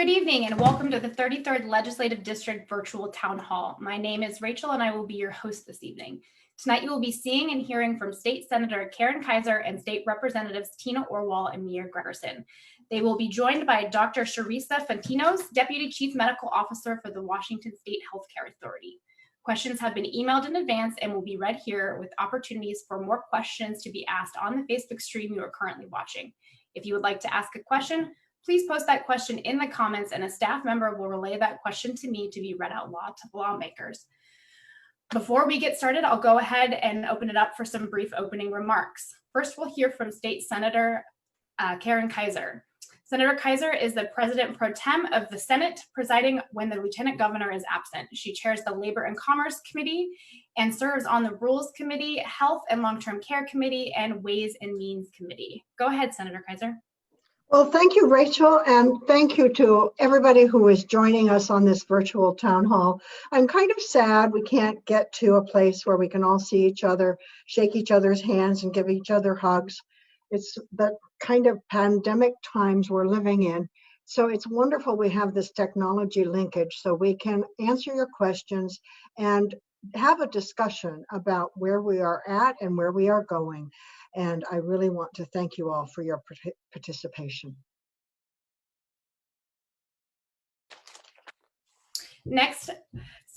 Good evening and welcome to the 33rd Legislative District Virtual Town Hall. My name is Rachel and I will be your host this evening. Tonight you will be seeing and hearing from State Senator Keiser and State Representatives Tino Orwall and Gregerson. They will be joined by Dr. Stefan, Deputy Chief Medical Officer for the Washington State Healthcare Authority. Questions have been emailed in advance and will be read here with opportunities for more questions to be asked on the Facebook stream you are currently watching. If you would like to ask a question, please post that question in the comments and a staff member will relay that question to me to be read out loud to lawmakers. Before we get started, I'll go ahead and open it up for some brief opening remarks. First, we'll hear from State Senator Keiser. Senator Keiser is the President Pro Tem of the Senate, presiding when the Lieutenant Governor is absent. She chairs the Labor and Commerce Committee and serves on the Rules Committee, Health and Long-Term Care Committee, and Ways and Means Committee. Go ahead, Senator Keiser. Well, thank you, Rachel, and thank you to everybody who is joining us on this virtual town hall. I'm kind of sad we can't get to a place where we can all see each other, shake each other's hands, and give each other hugs. It's the kind of pandemic times we're living in. So it's wonderful we have this technology linkage so we can answer your questions and have a discussion about where we are at and where we are going. And I really want to thank you all for your participation. Next,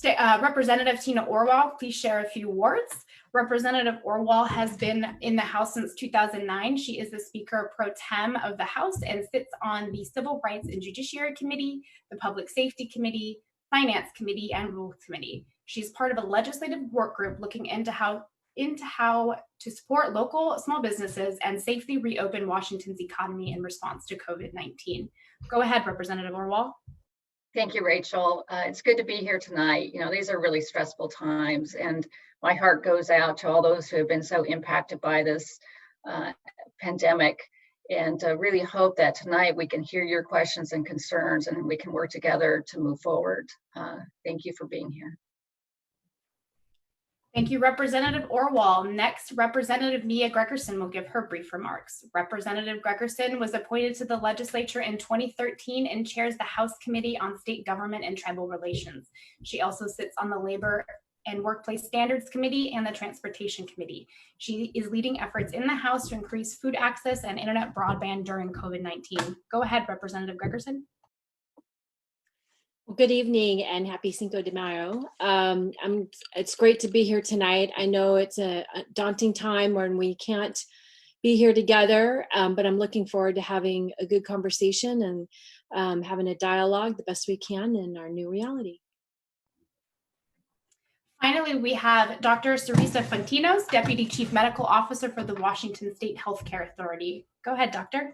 Representative Tino Orwall, please share a few words. Representative Orwall has been in the House since 2009. She is the Speaker Pro Tem of the House and sits on the Civil Rights and Judiciary Committee, the Public Safety Committee, Finance Committee, and Rules Committee. She's part of a legislative work group looking into how to support local small businesses and safely reopen Washington's economy in response to COVID-19. Go ahead, Representative Orwall. Thank you, Rachel. It's good to be here tonight. You know, these are really stressful times, and my heart goes out to all those who have been so impacted by this pandemic. And really hope that tonight we can hear your questions and concerns, and we can work together to move forward. Thank you for being here. Thank you, Representative Orwall. Next, Representative Gregerson will give her brief remarks. Representative Gregerson was appointed to the legislature in 2013 and chairs the House Committee on State Government and Tribal Relations. She also sits on the Labor and Workplace Standards Committee and the Transportation Committee. She is leading efforts in the House to increase food access and internet broadband during COVID-19. Go ahead, Representative Gregerson. Well, good evening and happy Cinco de Mayo. It's great to be here tonight. I know it's a daunting time when we can't be here together, but I'm looking forward to having a good conversation and having a dialogue the best we can in our new reality. Finally, we have Dr. Stefan, Deputy Chief Medical Officer for the Washington State Healthcare Authority. Go ahead, Doctor.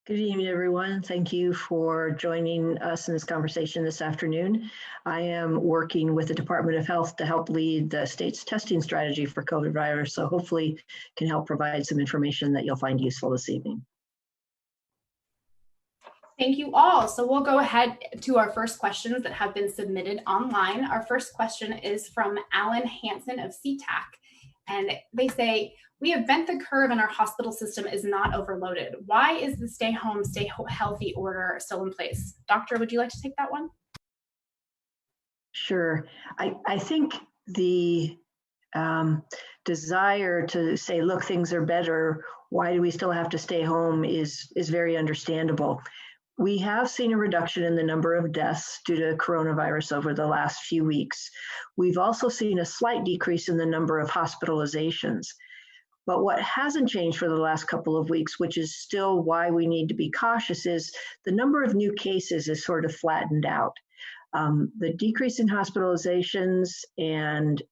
Good evening, everyone. Thank you for joining us in this conversation this afternoon. I am working with the Department of Health to help lead the state's testing strategy for COVID virus, so hopefully can help provide some information that you'll find useful this evening. Thank you all. So we'll go ahead to our first questions that have been submitted online. Our first question is from Alan Hansen of CTAC, and they say, we have bent the curve and our hospital system is not overloaded. Why is the stay home, stay healthy order still in place? Doctor, would you like to take that one? Sure. I think the desire to say, look, things are better, why do we still have to stay home is very understandable. We have seen a reduction in the number of deaths due to coronavirus over the last few weeks. We've also seen a slight decrease in the number of hospitalizations. But what hasn't changed for the last couple of weeks, which is still why we need to be cautious, is the number of new cases is sort of flattened out. The decrease in hospitalizations and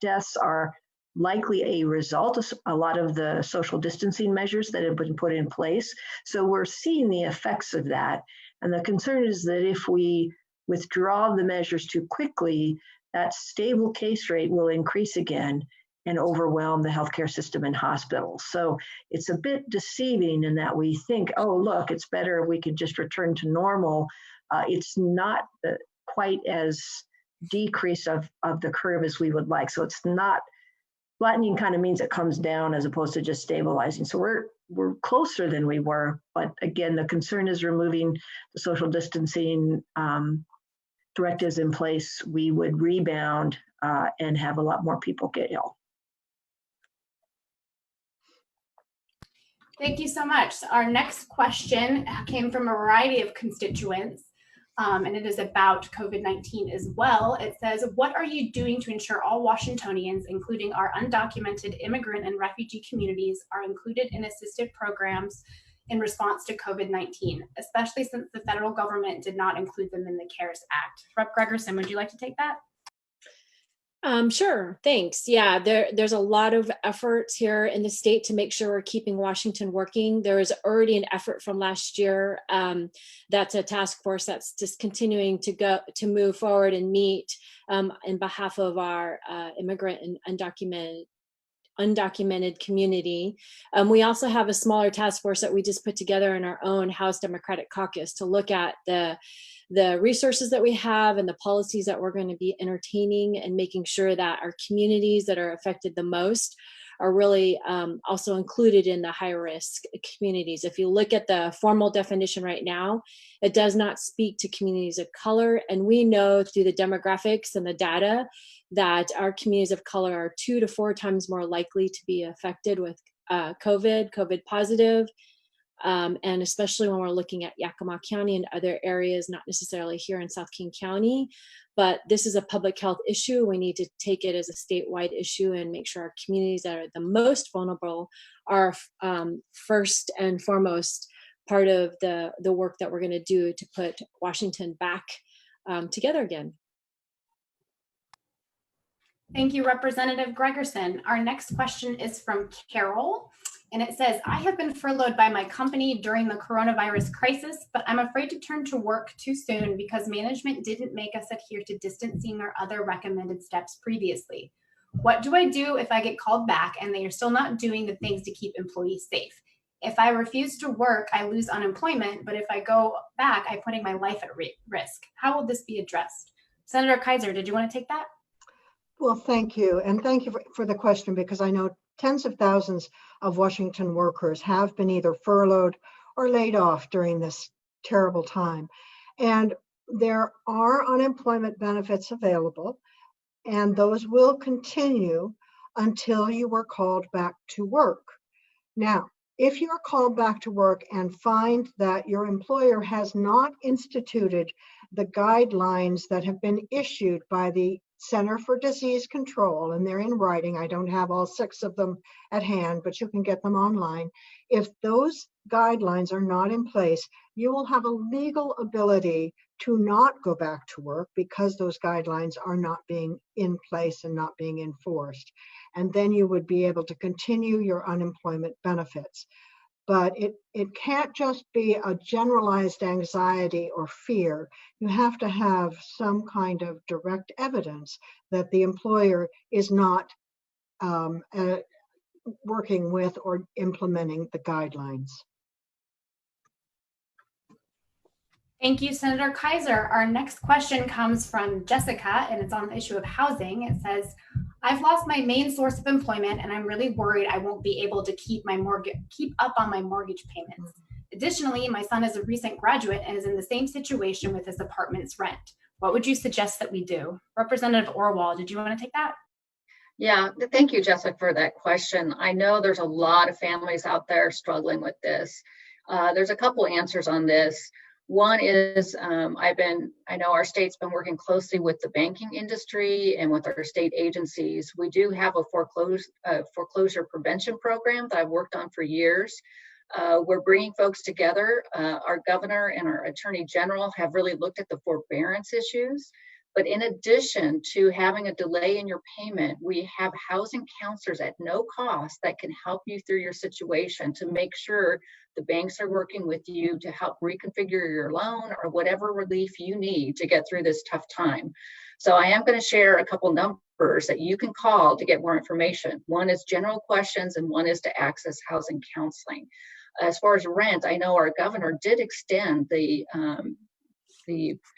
deaths are likely a result of a lot of the social distancing measures that have been put in place. So we're seeing the effects of that. And the concern is that if we withdraw the measures too quickly, that stable case rate will increase again and overwhelm the healthcare system and hospitals. So it's a bit deceiving in that we think, oh, look, it's better if we could just return to normal. It's not quite as decrease of the curve as we would like. So it's not flattening kind of means it comes down as opposed to just stabilizing. So we're closer than we were, but again, the concern is removing the social distancing directives in place. We would rebound and have a lot more people get ill. Thank you so much. Our next question came from a variety of constituents, and it is about COVID-19 as well. It says, what are you doing to ensure all Washingtonians, including our undocumented immigrant and refugee communities, are included in assisted programs in response to COVID-19, especially since the federal government did not include them in the CARES Act? Rep. Gregerson, would you like to take that? Sure, thanks. Yeah, there's a lot of efforts here in the state to make sure we're keeping Washington working. There is already an effort from last year. That's a task force that's just continuing to move forward and meet in behalf of our immigrant and undocumented community. We also have a smaller task force that we just put together in our own House Democratic Caucus to look at the resources that we have and the policies that we're going to be entertaining, and making sure that our communities that are affected the most are really also included in the high risk communities. If you look at the formal definition right now, it does not speak to communities of color. And we know through the demographics and the data that our communities of color are 2 to 4 times more likely to be affected with COVID positive. And especially when we're looking at Yakima County and other areas, not necessarily here in South King County, but this is a public health issue. We need to take it as a statewide issue and make sure our communities that are the most vulnerable are first and foremost part of the work that we're going to do to put Washington back together again. Thank you, Representative Gregerson. Our next question is from Carol, and it says, I have been furloughed by my company during the coronavirus crisis, but I'm afraid to turn to work too soon because management didn't make us adhere to distancing or other recommended steps previously. What do I do if I get called back and they are still not doing the things to keep employees safe? If I refuse to work, I lose unemployment, but if I go back, I'm putting my life at risk. How will this be addressed? Senator Keiser, did you want to take that? Well, thank you. And thank you for the question, because I know tens of thousands of Washington workers have been either furloughed or laid off during this terrible time. And there are unemployment benefits available, and those will continue until you are called back to work. Now, if you're called back to work and find that your employer has not instituted the guidelines that have been issued by the Center for Disease Control, and they're in writing. I don't have all 6 of them at hand, but you can get them online. If those guidelines are not in place, you will have a legal ability to not go back to work because those guidelines are not being in place and not being enforced. And then you would be able to continue your unemployment benefits. But it can't just be a generalized anxiety or fear. You have to have some kind of direct evidence that the employer is not working with or implementing the guidelines. Thank you, Senator Keiser. Our next question comes from Jessica, and it's on the issue of housing. It says, I've lost my main source of employment, and I'm really worried I won't be able to keep up on my mortgage payments. Additionally, my son is a recent graduate and is in the same situation with his apartment's rent. What would you suggest that we do? Representative Orwall, did you want to take that? Yeah, thank you, Jessica, for that question. I know there's a lot of families out there struggling with this. There's a couple answers on this. One is I know our state's been working closely with the banking industry and with our state agencies. We do have a foreclosure prevention program that I've worked on for years. We're bringing folks together. Our governor and our attorney general have really looked at the forbearance issues. But in addition to having a delay in your payment, we have housing counselors at no cost that can help you through your situation to make sure the banks are working with you to help reconfigure your loan or whatever relief you need to get through this tough time. So I am going to share a couple numbers that you can call to get more information. One is general questions and one is to access housing counseling. As far as rent, I know our governor did extend the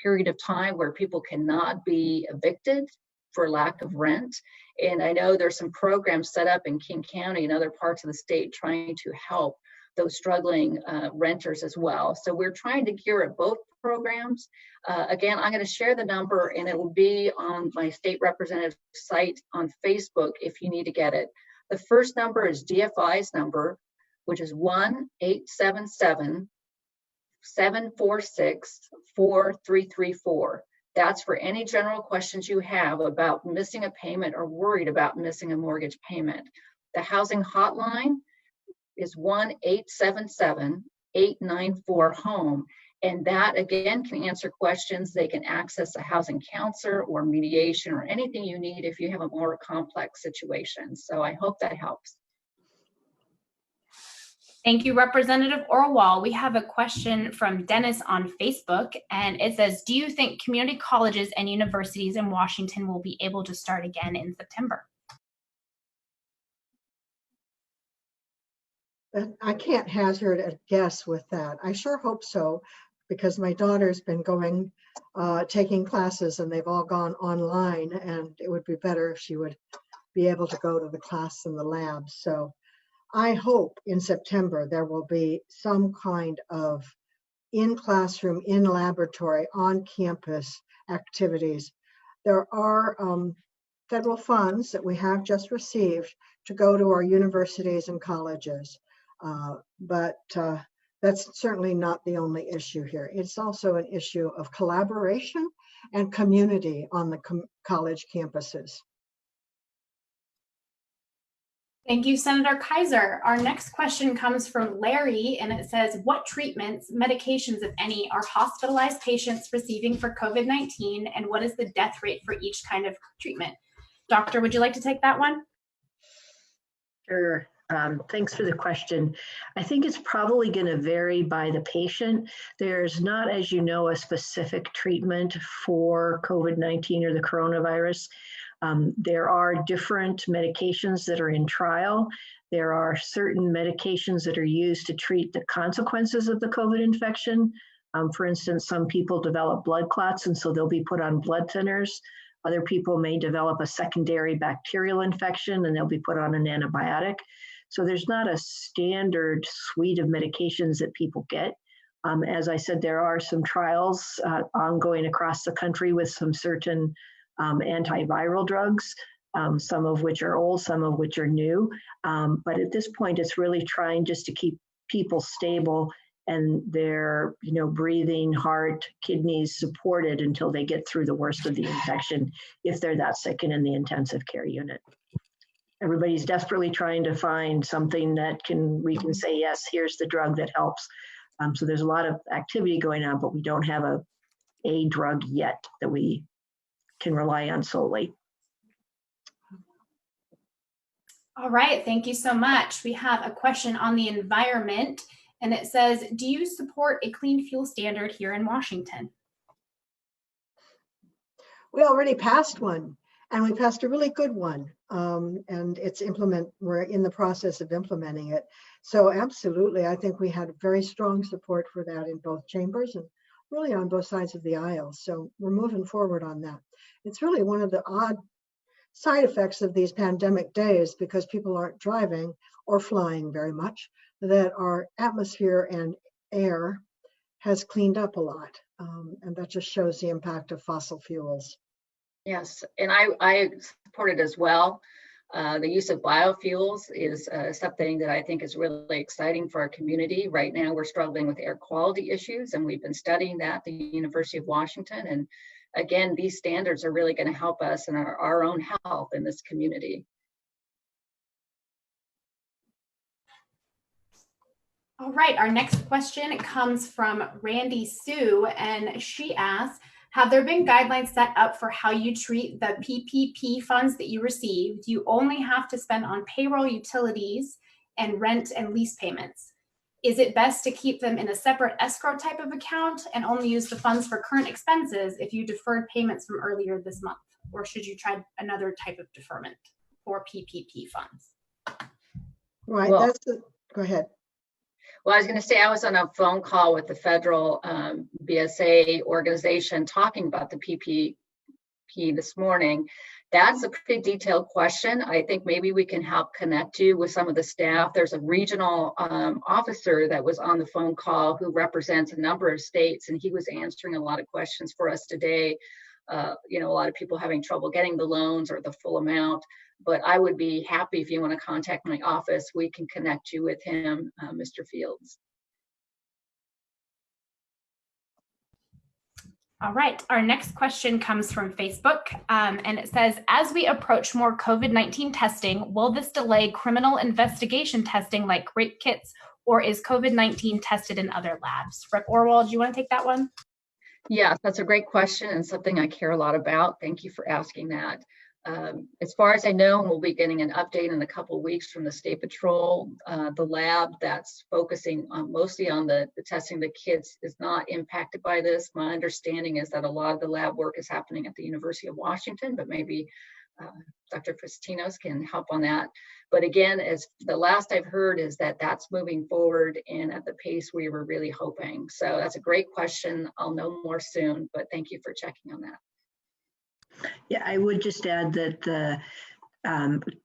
period of time where people cannot be evicted for lack of rent. And I know there's some programs set up in King County and other parts of the state trying to help those struggling renters as well. So we're trying to gear at both programs. Again, I'm going to share the number and it will be on my state representative site on Facebook if you need to get it. The first number is GFI's number, which is 1-877-746-4334. That's for any general questions you have about missing a payment or worried about missing a mortgage payment. The housing hotline is 1-877-894-HOME. And that again can answer questions. They can access a housing counselor or mediation or anything you need if you have a more complex situation. So I hope that helps. Thank you, Representative Orwall. We have a question from Dennis on Facebook, and it says, do you think community colleges and universities in Washington will be able to start again in September? I can't hazard a guess with that. I sure hope so, because my daughter's been going, taking classes and they've all gone online, and it would be better if she would be able to go to the class in the lab. So I hope in September there will be some kind of in-classroom, in-laboratory, on-campus activities. There are federal funds that we have just received to go to our universities and colleges, but that's certainly not the only issue here. It's also an issue of collaboration and community on the college campuses. Thank you, Senator Keiser. Our next question comes from Larry, and it says, what treatments, medications, if any, are hospitalized patients receiving for COVID-19, and what is the death rate for each kind of treatment? Doctor, would you like to take that one? Sure. Thanks for the question. I think it's probably going to vary by the patient. There's not, as you know, a specific treatment for COVID-19 or the coronavirus. There are different medications that are in trial. There are certain medications that are used to treat the consequences of the COVID infection. For instance, some people develop blood clots, and so they'll be put on blood thinners. Other people may develop a secondary bacterial infection, and they'll be put on an antibiotic. So there's not a standard suite of medications that people get. As I said, there are some trials ongoing across the country with some certain antiviral drugs, some of which are old, some of which are new. But at this point, it's really trying just to keep people stable and their, breathing, heart, kidneys supported until they get through the worst of the infection, if they're that sick and in the intensive care unit. Everybody's desperately trying to find something that we can say, yes, here's the drug that helps. So there's a lot of activity going on, but we don't have a drug yet that we can rely on solely. All right, thank you so much. We have a question on the environment, and it says, do you support a clean fuel standard here in Washington? We already passed one, and we passed a really good one. And we're in the process of implementing it. So absolutely, I think we had very strong support for that in both chambers and really on both sides of the aisle. So we're moving forward on that. It's really one of the odd side effects of these pandemic days, because people aren't driving or flying very much, that our atmosphere and air has cleaned up a lot. And that just shows the impact of fossil fuels. Yes, and I support it as well. The use of biofuels is something that I think is really exciting for our community. Right now, we're struggling with air quality issues, and we've been studying that at the University of Washington. And again, these standards are really going to help us in our own health in this community. All right, our next question comes from Randy Sue, and she asks, have there been guidelines set up for how you treat the PPP funds that you received? You only have to spend on payroll, utilities, and rent and lease payments. Is it best to keep them in a separate escrow type of account and only use the funds for current expenses if you deferred payments from earlier this month? Or should you try another type of deferment for PPP funds? Right, Well, go ahead. Well, I was going to say, I was on a phone call with the federal BSA organization talking about the PPP this morning. That's a pretty detailed question. I think maybe we can help connect you with some of the staff. There's a regional officer that was on the phone call who represents a number of states, and he was answering a lot of questions for us today. A lot of people having trouble getting the loans or the full amount, but I would be happy if you want to contact my office. We can connect you with him, Mr. Fields. All right, our next question comes from Facebook, and it says, as we approach more COVID-19 testing, will this delay criminal investigation testing like rape kits, or is COVID-19 tested in other labs? Rep. Orwall, do you want to take that one? Yeah, that's a great question and something I care a lot about. Thank you for asking that. As far as I know, we'll be getting an update in a couple of weeks from the State Patrol. The lab that's focusing mostly on the testing the kids is not impacted by this. My understanding is that a lot of the lab work is happening at the University of Washington, but maybe Dr. Tino can help on that. But again, as the last I've heard is that that's moving forward and at the pace we were really hoping. So that's a great question. I'll know more soon, but thank you for checking on that. Yeah, I would just add that the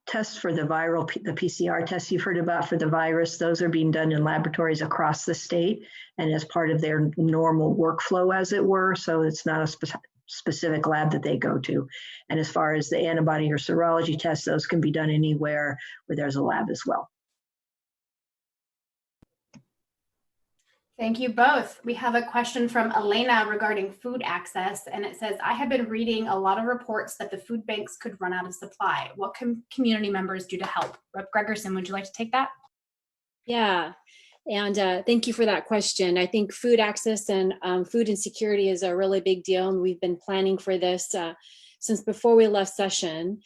tests for the PCR tests you've heard about for the virus, those are being done in laboratories across the state and as part of their normal workflow, as it were. So it's not a specific lab that they go to. And as far as the antibody or serology tests, those can be done anywhere where there's a lab as well. Thank you both. We have a question from Elena regarding food access, and it says, I have been reading a lot of reports that the food banks could run out of supply. What can community members do to help? Rep. Gregerson, would you like to take that? Yeah, and thank you for that question. I think food access and food insecurity is a really big deal, and we've been planning for this since before we left session.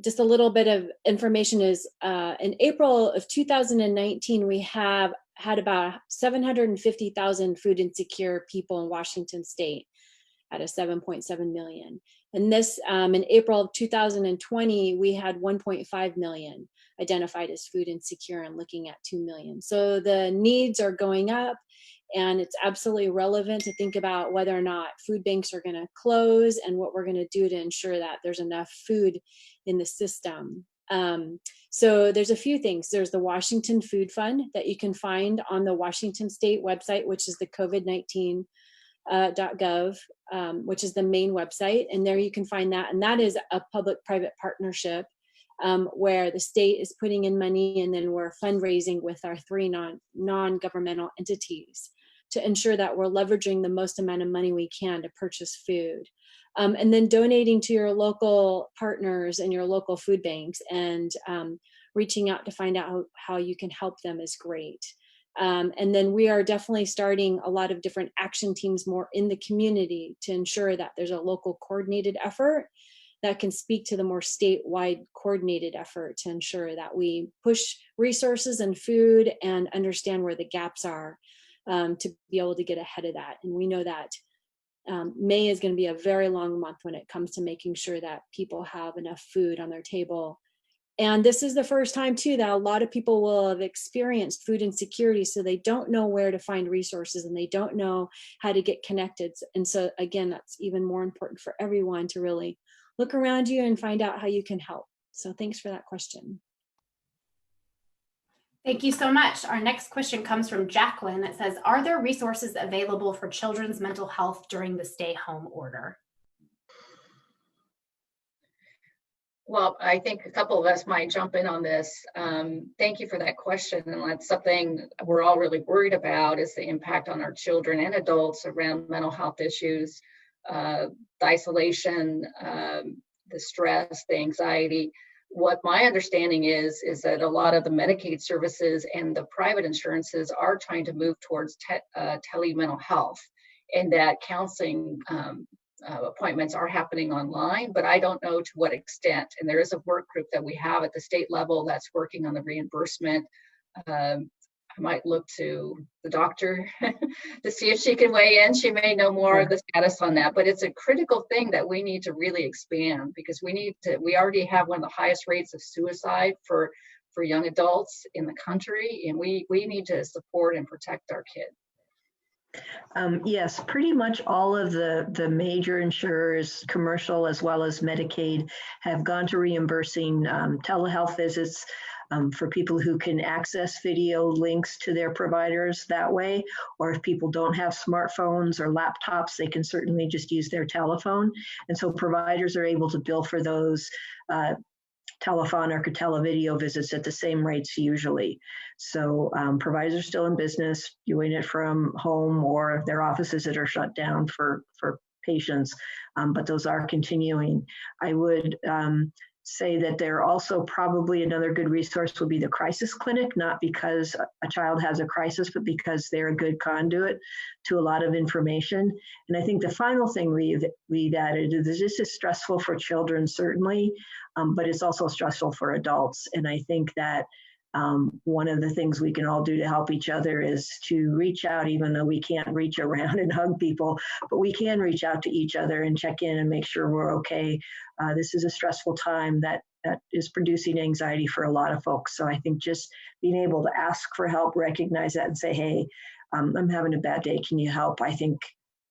Just a little bit of information is in April of 2019, we had about 750,000 food insecure people in Washington state out of 7.7 million. And this, in April of 2020, we had 1.5 million identified as food insecure and looking at 2 million. So the needs are going up, and it's absolutely relevant to think about whether or not food banks are going to close and what we're going to do to ensure that there's enough food in the system. So there's a few things. There's the Washington Food Fund that you can find on the Washington State website, which is the COVID-19.gov, which is the main website. And there you can find that. And that is a public-private partnership where the state is putting in money, and then we're fundraising with our three non-governmental entities to ensure that we're leveraging the most amount of money we can to purchase food. And then donating to your local partners and your local food banks, and reaching out to find out how you can help them is great. And then we are definitely starting a lot of different action teams more in the community to ensure that there's a local coordinated effort that can speak to the more statewide coordinated effort to ensure that we push resources and food and understand where the gaps are to be able to get ahead of that. And we know that May is going to be a very long month when it comes to making sure that people have enough food on their table. And this is the first time too that a lot of people will have experienced food insecurity, so they don't know where to find resources and they don't know how to get connected. And so again, that's even more important for everyone to really look around you and find out how you can help. So thanks for that question. Thank you so much. Our next question comes from Jacqueline. It says, are there resources available for children's mental health during the stay-home order? Well, I think a couple of us might jump in on this. Thank you for that question. And that's something we're all really worried about, is the impact on our children and adults around mental health issues, the isolation, the stress, the anxiety. What my understanding is that a lot of the Medicaid services and the private insurances are trying to move towards tele-mental health, and that counseling appointments are happening online, but I don't know to what extent. And there is a work group that we have at the state level that's working on the reimbursement. I might look to the doctor to see if she can weigh in. She may know more of the status on that, but it's a critical thing that we need to really expand, because we already have one of the highest rates of suicide for young adults in the country, and we need to support and protect our kids. Yes, pretty much all of the major insurers, commercial as well as Medicaid, have gone to reimbursing telehealth visits for people who can access video links to their providers that way, or if people don't have smartphones or laptops, they can certainly just use their telephone. And so providers are able to bill for those telephonic or televideo visits at the same rates usually. So providers are still in business, doing it from home or their offices that are shut down for patients, but those are continuing. I would say that they're also probably another good resource would be the crisis clinic, not because a child has a crisis, but because they're a good conduit to a lot of information. And I think the final thing we've added is this is stressful for children, certainly, but it's also stressful for adults. And I think that one of the things we can all do to help each other is to reach out, even though we can't reach around and hug people, but we can reach out to each other and check in and make sure we're okay. This is a stressful time that is producing anxiety for a lot of folks. So I think just being able to ask for help, recognize that and say, hey, I'm having a bad day, can you help? I think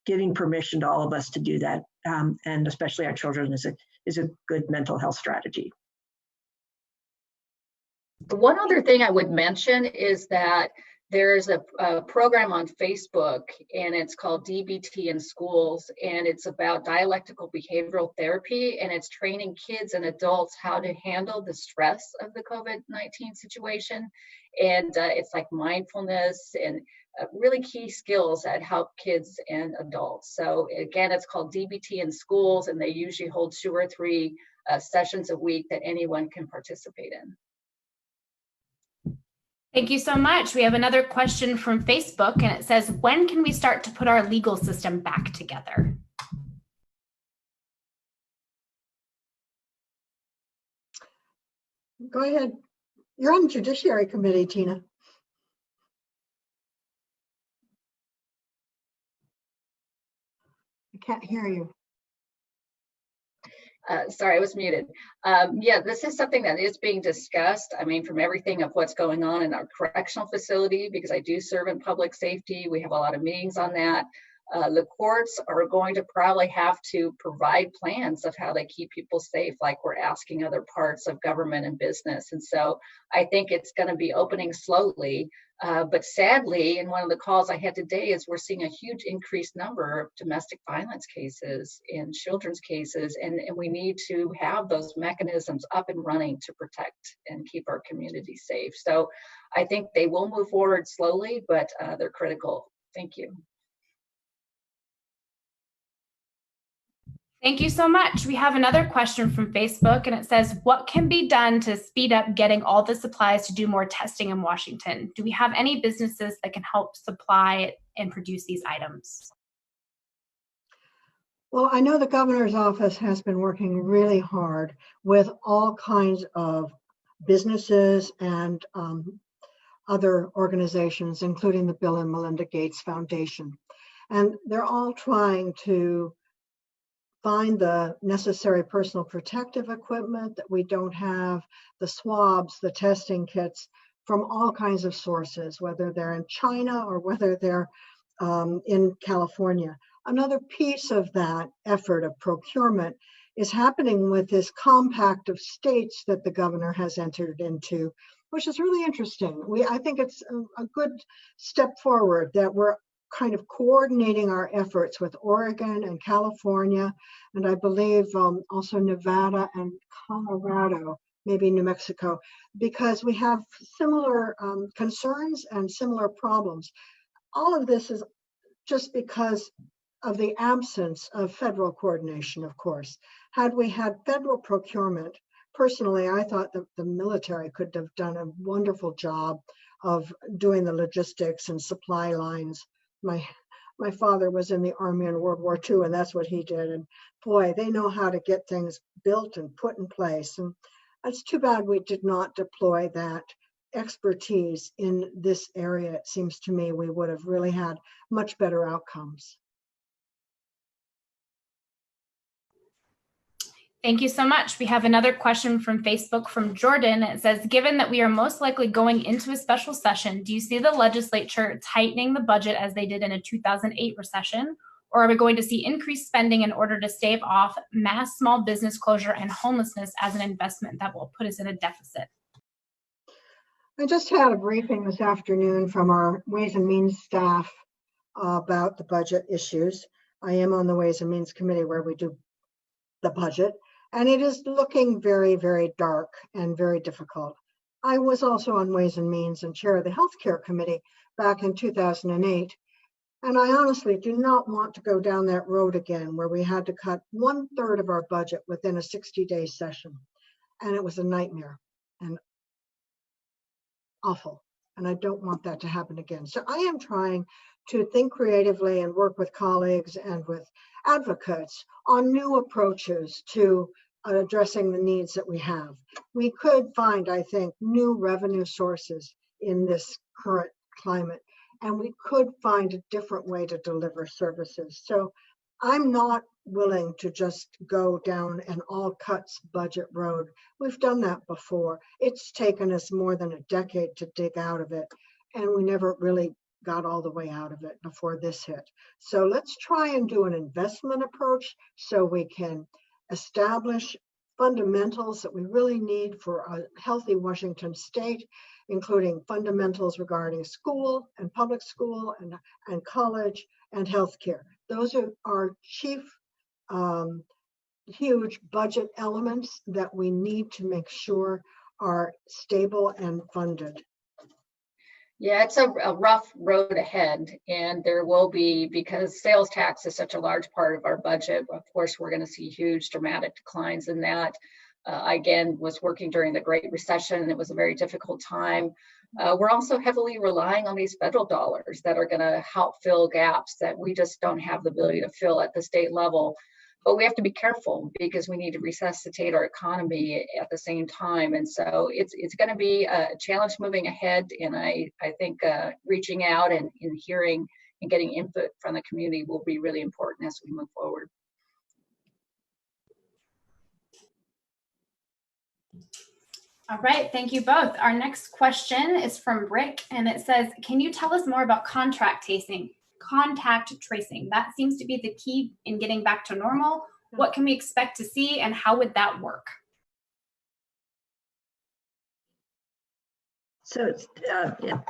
giving permission to all of us to do that, and especially our children, is a good mental health strategy. One other thing I would mention is that there's a program on Facebook, and it's called DBT in Schools, and it's about dialectical behavioral therapy, and it's training kids and adults how to handle the stress of the COVID-19 situation. And it's like mindfulness and really key skills that help kids and adults. So again, it's called DBT in Schools, and they usually hold 2 or 3 sessions a week that anyone can participate in. Thank you so much. We have another question from Facebook, and it says, when can we start to put our legal system back together? Go ahead. You're on the Judiciary Committee, Tina. I can't hear you. Sorry, I was muted. Yeah, this is something that is being discussed. I mean, from everything of what's going on in our correctional facility, because I do serve in public safety, we have a lot of meetings on that. The courts are going to probably have to provide plans of how they keep people safe, like we're asking other parts of government and business. And so I think it's going to be opening slowly. But sadly, in one of the calls I had today, is we're seeing a huge increased number of domestic violence cases and children's cases, and we need to have those mechanisms up and running to protect and keep our community safe. So I think they will move forward slowly, but they're critical. Thank you. Thank you so much. We have another question from Facebook, and it says, what can be done to speed up getting all the supplies to do more testing in Washington? Do we have any businesses that can help supply and produce these items? Well, I know the governor's office has been working really hard with all kinds of businesses and other organizations, including the Bill and Melinda Gates Foundation. And they're all trying to find the necessary personal protective equipment that we don't have, the swabs, the testing kits from all kinds of sources, whether they're in China or whether they're in California. Another piece of that effort of procurement is happening with this compact of states that the governor has entered into, which is really interesting. I think it's a good step forward that we're kind of coordinating our efforts with Oregon and California, and I believe also Nevada and Colorado, maybe New Mexico, because we have similar concerns and similar problems. All of this is just because of the absence of federal coordination, of course. Had we had federal procurement, personally, I thought that the military could have done a wonderful job of doing the logistics and supply lines. My father was in the Army in World War II, and that's what he did. And boy, they know how to get things built and put in place. And it's too bad we did not deploy that expertise in this area. It seems to me we would have really had much better outcomes. Thank you so much. We have another question from Facebook from Jordan. It says, given that we are most likely going into a special session, do you see the legislature tightening the budget as they did in a 2008 recession? Or are we going to see increased spending in order to stave off mass small business closure and homelessness as an investment that will put us in a deficit? I just had a briefing this afternoon from our Ways and Means staff about the budget issues. I am on the Ways and Means Committee where we do the budget, and it is looking very, very dark and very difficult. I was also on Ways and Means and chair of the Healthcare Committee back in 2008. And I honestly do not want to go down that road again where we had to cut 1/3 of our budget within a 60-day session. And it was a nightmare and awful. And I don't want that to happen again. So I am trying to think creatively and work with colleagues and with advocates on new approaches to addressing the needs that we have. We could find, I think, new revenue sources in this current climate, and we could find a different way to deliver services. So I'm not willing to just go down an all cuts budget road. We've done that before. It's taken us more than a decade to dig out of it, and we never really got all the way out of it before this hit. So let's try and do an investment approach so we can establish fundamentals that we really need for a healthy Washington state, including fundamentals regarding school and public school and college and healthcare. Those are our chief huge budget elements that we need to make sure are stable and funded. Yeah, it's a rough road ahead, and there will be, because sales tax is such a large part of our budget. Of course, we're going to see huge dramatic declines in that. Again, was working during the Great Recession. It was a very difficult time. We're also heavily relying on these federal dollars that are going to help fill gaps that we just don't have the ability to fill at the state level. But we have to be careful because we need to resuscitate our economy at the same time. And so it's going to be a challenge moving ahead. And I think reaching out and hearing and getting input from the community will be really important as we move forward. All right, thank you both. Our next question is from Rick, and it says, can you tell us more about contact tracing? That seems to be the key in getting back to normal. What can we expect to see, and how would that work? So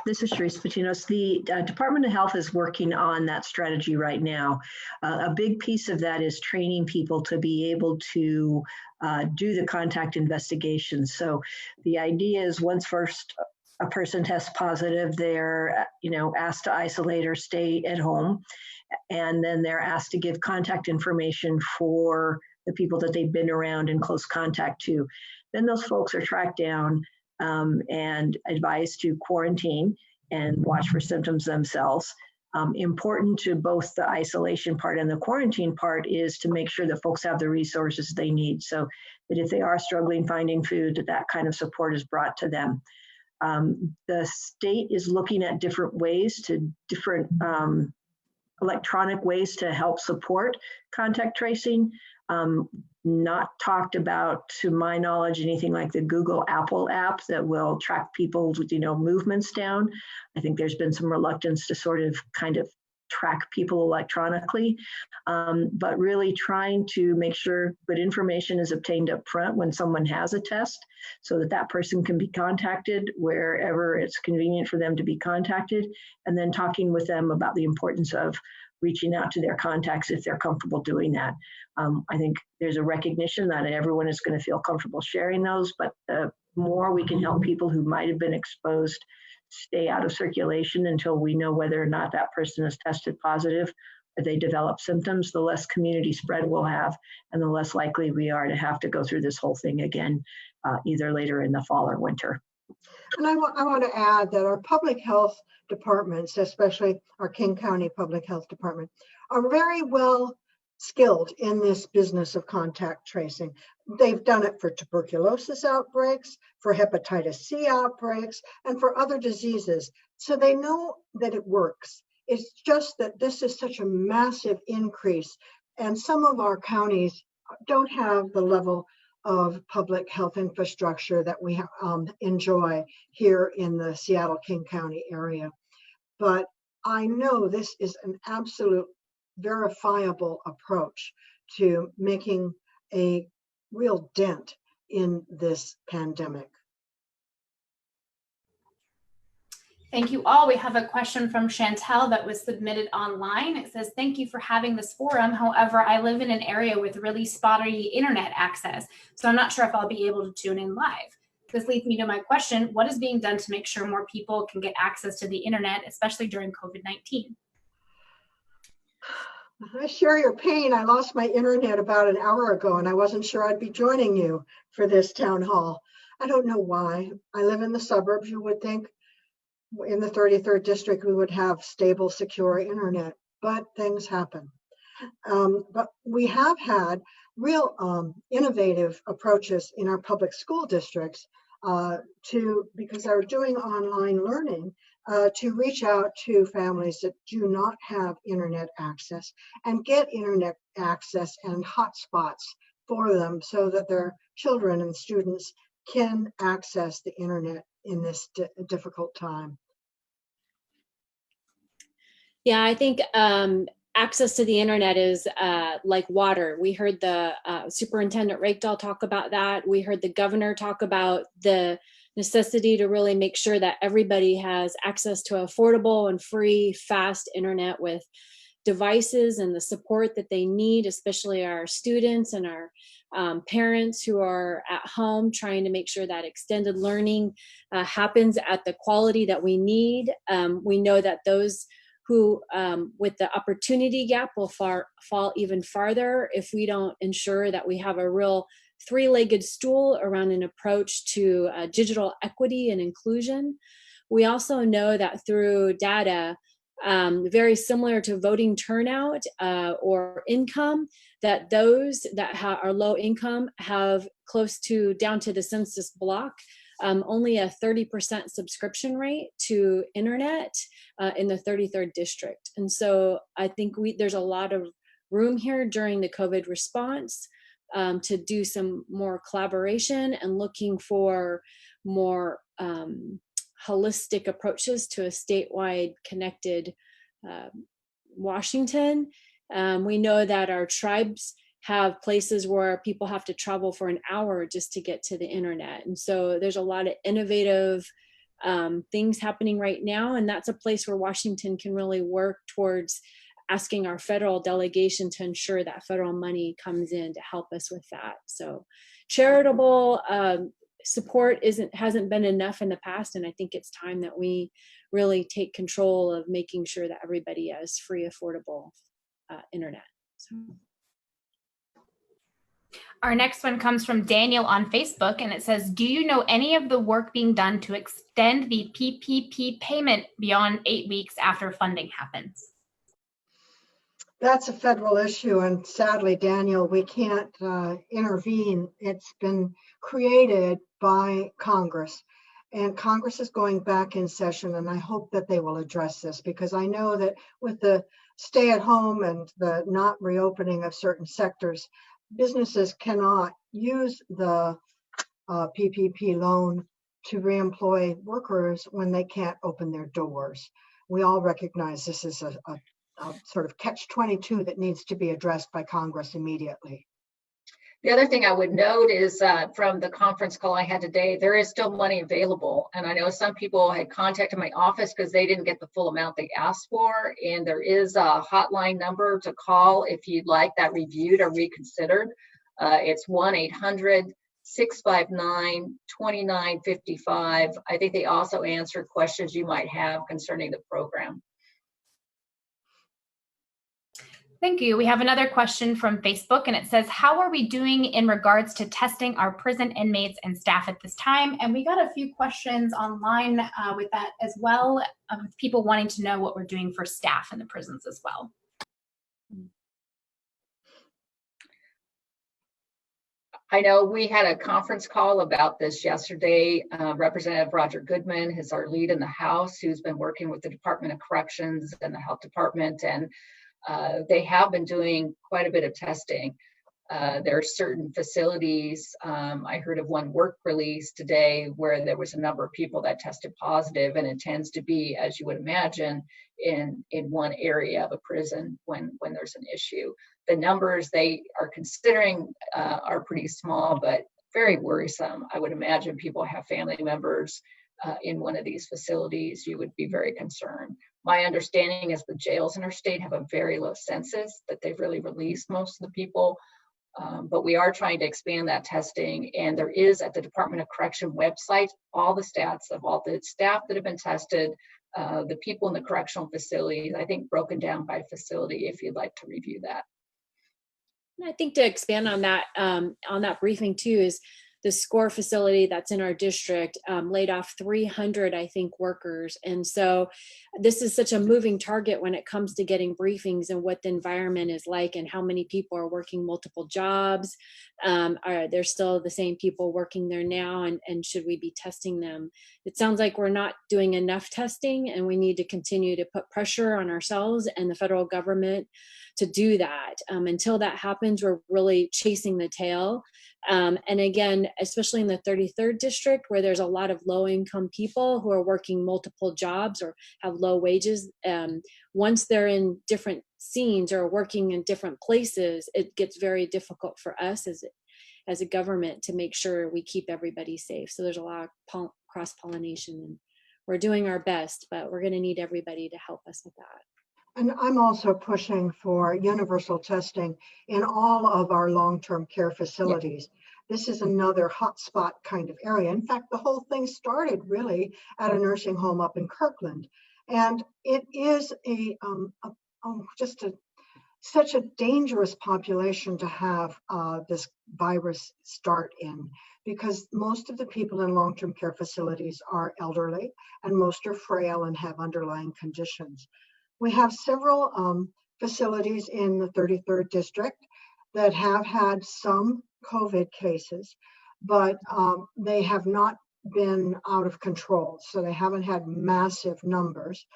this is Therese Patinos. The Department of Health is working on that strategy right now. A big piece of that is training people to be able to do the contact investigations. So the idea is once first a person tests positive, they're asked to isolate or stay at home, and then they're asked to give contact information for the people that they've been around in close contact to. Then those folks are tracked down and advised to quarantine and watch for symptoms themselves. Important to both the isolation part and the quarantine part is to make sure that folks have the resources they need, so that if they are struggling finding food, that kind of support is brought to them. The state is looking at different electronic ways to help support contact tracing. Not talked about, to my knowledge, anything like the Google Apple app that will track people's movements down. I think there's been some reluctance to sort of kind of track people electronically, but really trying to make sure good information is obtained up front when someone has a test, so that that person can be contacted wherever it's convenient for them to be contacted, and then talking with them about the importance of reaching out to their contacts if they're comfortable doing that. I think there's a recognition that everyone is going to feel comfortable sharing those, but the more we can help people who might have been exposed stay out of circulation until we know whether or not that person is tested positive or they develop symptoms, the less community spread we'll have, and the less likely we are to have to go through this whole thing again, either later in the fall or winter. And I want to add that our public health departments, especially our King County Public Health Department, are very well skilled in this business of contact tracing. They've done it for tuberculosis outbreaks, for hepatitis C outbreaks, and for other diseases. So they know that it works. It's just that this is such a massive increase, and some of our counties don't have the level of public health infrastructure that we enjoy here in the Seattle-King County area. But I know this is an absolute verifiable approach to making a real dent in this pandemic. Thank you all. We have a question from Chantel that was submitted online. It says, thank you for having this forum. However, I live in an area with really spotty internet access, so I'm not sure if I'll be able to tune in live. This leads me to my question, what is being done to make sure more people can get access to the internet, especially during COVID-19? I share your pain. I lost my internet about an hour ago and I wasn't sure I'd be joining you for this town hall. I don't know why. I live in the suburbs. You would think in the 33rd district we would have stable, secure internet, but things happen. But we have had real innovative approaches in our public school districts because they're doing online learning to reach out to families that do not have internet access and get internet access and hotspots for them so that their children and students can access the internet in this difficult time. Yeah, I think access to the internet is like water. We heard the Superintendent Rakedahl talk about that. We heard the governor talk about the necessity to really make sure that everybody has access to affordable and free, fast internet with devices and the support that they need, especially our students and our parents who are at home trying to make sure that extended learning happens at the quality that we need. We know that those who with the opportunity gap will fall even farther if we don't ensure that we have a real three-legged stool around an approach to digital equity and inclusion. We also know that through data, very similar to voting turnout or income, that those that are low income have close to down to the census block, only a 30% subscription rate to internet in the 33rd district. And so I think there's a lot of room here during the COVID response to do some more collaboration and looking for more holistic approaches to a statewide connected Washington. We know that our tribes have places where people have to travel for an hour just to get to the internet. And so there's a lot of innovative things happening right now. And that's a place where Washington can really work towards asking our federal delegation to ensure that federal money comes in to help us with that. So charitable support hasn't been enough in the past. And I think it's time that we really take control of making sure that everybody has free, affordable internet. So. Our next one comes from Daniel on Facebook, and it says, do you know any of the work being done to extend the PPP payment beyond 8 weeks after funding happens? That's a federal issue, and sadly, Daniel, we can't intervene. It's been created by Congress, and Congress is going back in session, and I hope that they will address this, because I know that with the stay at home and the not reopening of certain sectors, businesses cannot use the PPP loan to reemploy workers when they can't open their doors. We all recognize this is a sort of catch-22 that needs to be addressed by Congress immediately. The other thing I would note is from the conference call I had today, there is still money available. And I know some people had contacted my office because they didn't get the full amount they asked for. And there is a hotline number to call if you'd like that reviewed or reconsidered. It's 1-800-659-2955. I think they also answer questions you might have concerning the program. Thank you. We have another question from Facebook, and it says, how are we doing in regards to testing our prison inmates and staff at this time? And we got a few questions online with that as well, with people wanting to know what we're doing for staff in the prisons as well. I know we had a conference call about this yesterday. Representative Roger Goodman is our lead in the House, who's been working with the Department of Corrections and the Health Department, and they have been doing quite a bit of testing. There are certain facilities. I heard of one work release today where there was a number of people that tested positive, and it tends to be, as you would imagine, in one area of a prison when there's an issue. The numbers they are considering are pretty small, but very worrisome. I would imagine people have family members in one of these facilities. You would be very concerned. My understanding is the jails in our state have a very low census, that they've really released most of the people. But we are trying to expand that testing, and there is at the Department of Correction website all the stats of all the staff that have been tested, the people in the correctional facilities, I think broken down by facility, if you'd like to review that. And I think to expand on that briefing too, is the SCORE facility that's in our district laid off 300, I think, workers. And so this is such a moving target when it comes to getting briefings and what the environment is like and how many people are working multiple jobs. Are there still the same people working there now, and should we be testing them? It sounds like we're not doing enough testing, and we need to continue to put pressure on ourselves and the federal government to do that. Until that happens, we're really chasing the tail. And again, especially in the 33rd district, where there's a lot of low-income people who are working multiple jobs or have low wages, once they're in different scenes or working in different places, it gets very difficult for us as a government to make sure we keep everybody safe. So there's a lot of cross-pollination, and we're doing our best, but we're going to need everybody to help us with that. And I'm also pushing for universal testing in all of our long-term care facilities. This is another hotspot kind of area. In fact, the whole thing started really at a nursing home up in Kirkland. And it is such a dangerous population to have this virus start in, because most of the people in long-term care facilities are elderly, and most are frail and have underlying conditions. We have several facilities in the 33rd district that have had some COVID cases, but they have not been out of control. So they haven't had massive numbers,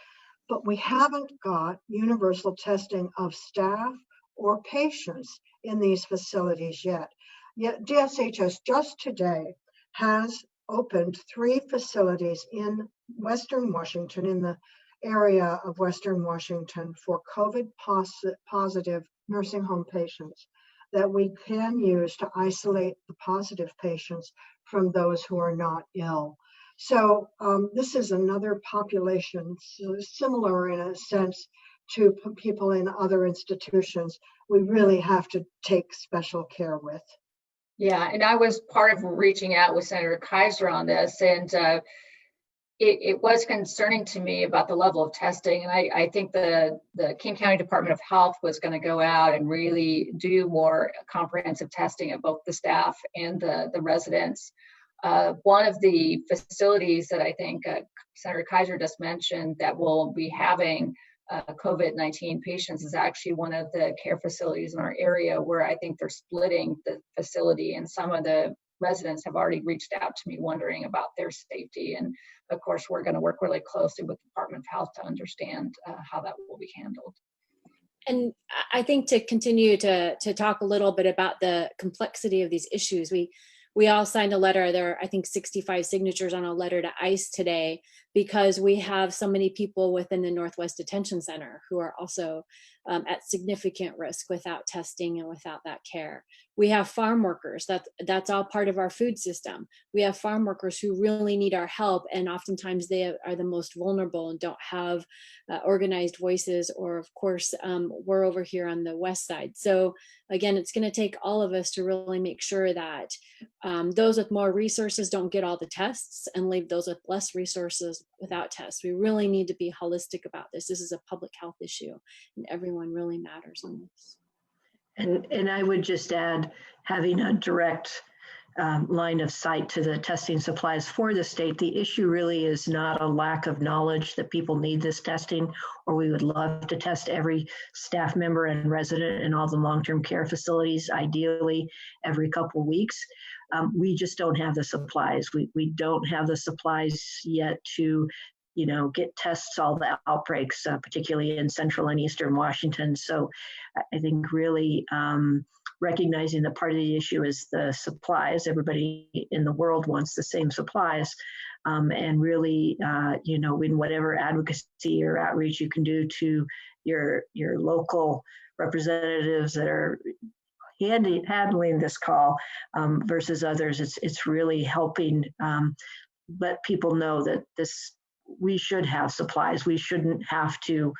but we haven't got universal testing of staff or patients in these facilities yet. Yet DSHS just today has opened 3 facilities in Western Washington, in the area of Western Washington, for COVID positive nursing home patients that we can use to isolate the positive patients from those who are not ill. So this is another population similar in a sense to people in other institutions we really have to take special care with. Yeah, and I was part of reaching out with Senator Keiser on this, and it was concerning to me about the level of testing. And I think the King County Department of Health was going to go out and really do more comprehensive testing of both the staff and the residents. One of the facilities that I think Senator Keiser just mentioned that will be having COVID-19 patients is actually one of the care facilities in our area, where I think they're splitting the facility, and some of the residents have already reached out to me wondering about their safety. And of course, we're going to work really closely with the Department of Health to understand how that will be handled. And I think to continue to talk a little bit about the complexity of these issues, we all signed a letter. There are, I think, 65 signatures on a letter to ICE today, because we have so many people within the Northwest Detention Center who are also at significant risk without testing and without that care. We have farm workers, that's all part of our food system. We have farm workers who really need our help, and oftentimes they are the most vulnerable and don't have organized voices, or of course, we're over here on the west side. So again, it's going to take all of us to really make sure that those with more resources don't get all the tests and leave those with less resources without tests. We really need to be holistic about this. This is a public health issue, and everyone really matters on this. And I would just add, having a direct line of sight to the testing supplies for the state. The issue really is not a lack of knowledge that people need this testing, or we would love to test every staff member and resident in all the long-term care facilities, ideally every couple of weeks. We just don't have the supplies. We don't have the supplies yet to get tests, all the outbreaks, particularly in central and eastern Washington. So I think really recognizing that part of the issue is the supplies. Everybody in the world wants the same supplies. And really, in whatever advocacy or outreach you can do to your local representatives that are handling this call versus others, it's really helping let people know that we should have supplies. We shouldn't have to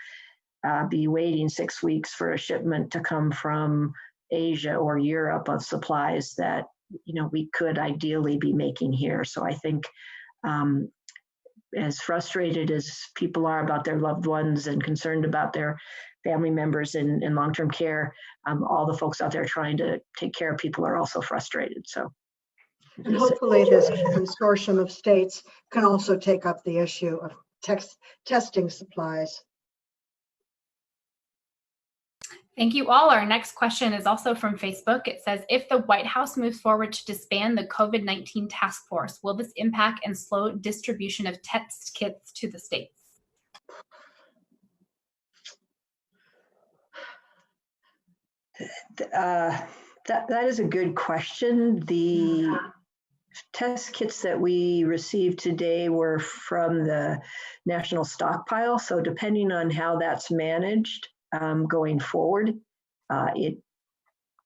be waiting 6 weeks for a shipment to come from Asia or Europe of supplies that we could ideally be making here. So I think as frustrated as people are about their loved ones and concerned about their family members in long-term care, all the folks out there trying to take care of people are also frustrated. So, and hopefully this consortium of states can also take up the issue of testing supplies. Thank you all. Our next question is also from Facebook. It says, if the White House moves forward to disband the COVID-19 task force, will this impact and slow distribution of test kits to the states? That is a good question. The test kits that we received today were from the national stockpile. So depending on how that's managed going forward,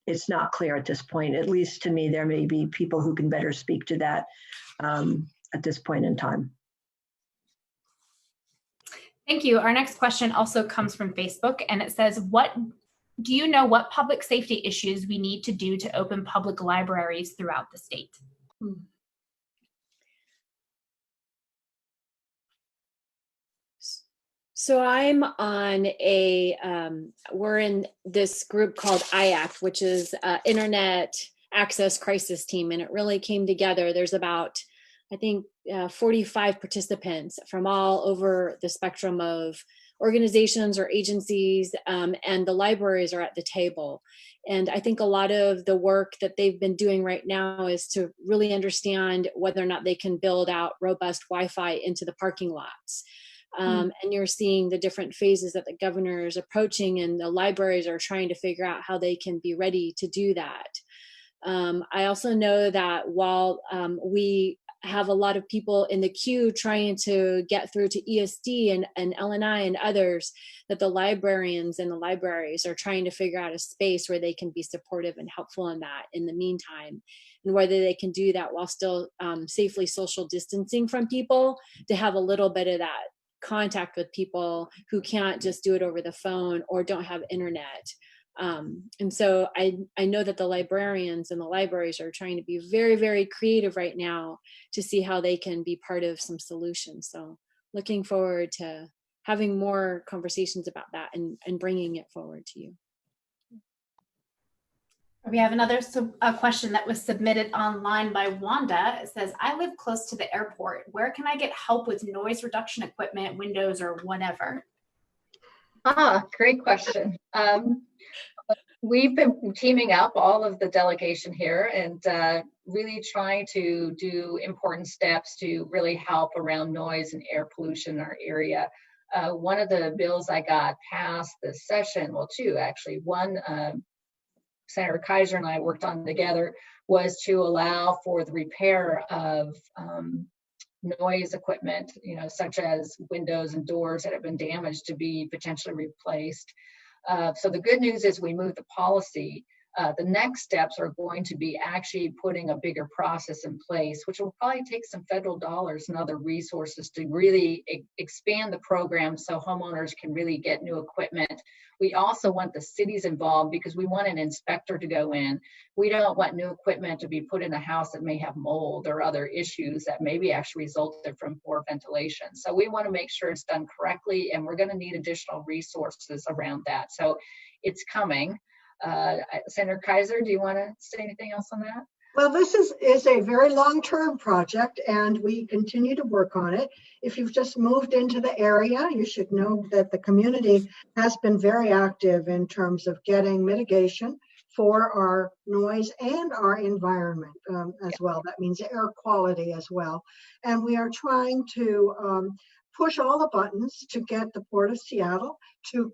it's not clear at this point. At least to me, there may be people who can better speak to that at this point in time. Thank you. Our next question also comes from Facebook, and it says, do you know what public safety issues we need to do to open public libraries throughout the state? So I'm on we're in this group called IACT, which is Internet Access Crisis Team, and it really came together. There's about, I think, 45 participants from all over the spectrum of organizations or agencies, and the libraries are at the table. And I think a lot of the work that they've been doing right now is to really understand whether or not they can build out robust Wi-Fi into the parking lots. And you're seeing the different phases that the governor is approaching, and the libraries are trying to figure out how they can be ready to do that. I also know that while we have a lot of people in the queue trying to get through to ESD and LNI and others, that the librarians and the libraries are trying to figure out a space where they can be supportive and helpful in that in the meantime, and whether they can do that while still safely social distancing from people, to have a little bit of that contact with people who can't just do it over the phone or don't have internet. And so I know that the librarians and the libraries are trying to be very, very creative right now to see how they can be part of some solutions. So looking forward to having more conversations about that and bringing it forward to you. We have another question that was submitted online by Wanda. It says, I live close to the airport. Where can I get help with noise reduction equipment, windows, or whatever? Great question. We've been teaming up all of the delegation here and really trying to do important steps to really help around noise and air pollution in our area. One of the bills I got passed this session, well, two actually, one Senator Keiser and I worked on together, was to allow for the repair of noise equipment, such as windows and doors that have been damaged, to be potentially replaced. So the good news is we moved the policy. The next steps are going to be actually putting a bigger process in place, which will probably take some federal dollars and other resources to really expand the program so homeowners can really get new equipment. We also want the cities involved because we want an inspector to go in. We don't want new equipment to be put in a house that may have mold or other issues that maybe actually resulted from poor ventilation. So we want to make sure it's done correctly, and we're going to need additional resources around that. So it's coming. Senator Keiser, do you want to say anything else on that? Well, this is a very long-term project, and we continue to work on it. If you've just moved into the area, you should know that the community has been very active in terms of getting mitigation for our noise and our environment as well. That means air quality as well. And we are trying to push all the buttons to get the Port of Seattle to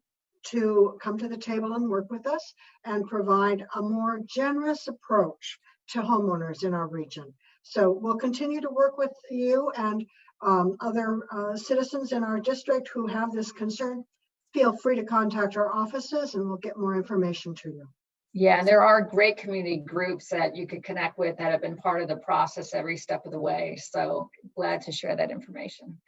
to come to the table and work with us and provide a more generous approach to homeowners in our region. So we'll continue to work with you and other citizens in our district who have this concern. Feel free to contact our offices and we'll get more information to you. Yeah, and there are great community groups that you could connect with that have been part of the process every step of the way. So glad to share that information.